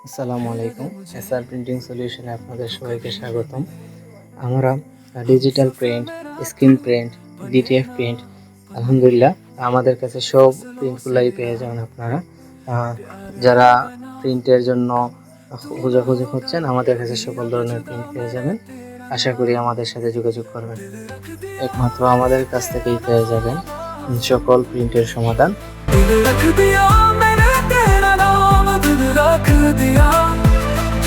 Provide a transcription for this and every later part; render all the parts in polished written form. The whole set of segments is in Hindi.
আসসালামু আলাইকুম। এসআর প্রিন্টিং সলিউশনে আপনাদের সবাইকে স্বাগতম। আমরা digital print, screen print, DTF print, আলহামদুলিল্লাহ আমাদের কাছে সব প্রিন্টগুলাই পেয়ে যাবেন আপনারা। যারা প্রিন্টের জন্য খোঁজাখুঁজি করছেন, আমাদের কাছে সকল ধরনের প্রিন্ট পেয়ে যাবেন। আশা করি আমাদের সাথে যোগাযোগ করবেন। একমাত্র আমাদের কাছ থেকেই পেয়ে যাবেন সকল প্রিন্টের সমাধান।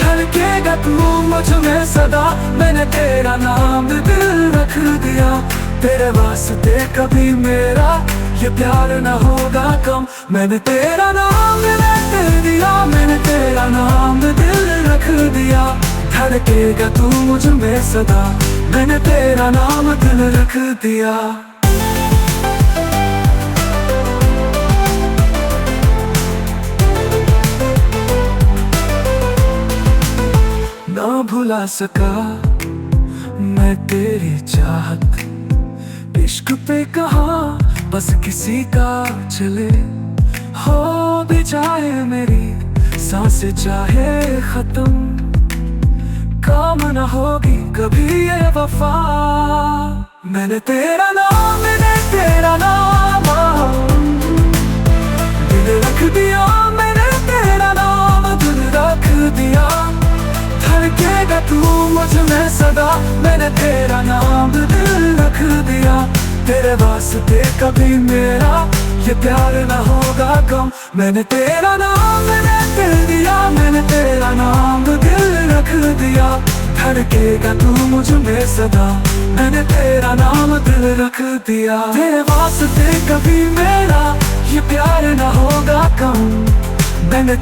धड़केगा तू मुझ में सदा, मैंने तेरा नाम दिल रख दिया। तेरे वास्ते कभी मेरा ये प्यार न होगा कम। मैंने तेरा नाम रख दिया, मैंने तेरा नाम दिल रख दिया। धड़केगा तू मुझ में सदा, मैंने तेरा नाम दिल रख दिया। ना भुला सका मैं तेरी चाहत, इश्क पे कहा बस किसी का चले। हो भी जाए मेरी सांसें चाहे खत्म, काम न होगी कभी ये वफा। मैंने तेरा नाम दिल रख दिया, मैंने तेरा नाम दिल रख दिया। धड़केगा तू मुझ में सदा, मैंने तेरा नाम दिल रख दिया। तेरे वास्ते कभी मेरा ये प्यार न होगा कम। मैंने तेरा नाम रख दिया, मैंने तेरा नाम दिल रख दिया। धड़केगा तू मुझ में सदा, मैंने तेरा नाम दिल रख दिया। तेरे वास्ते कभी मेरा ये प्यार न होगा कम। मैंने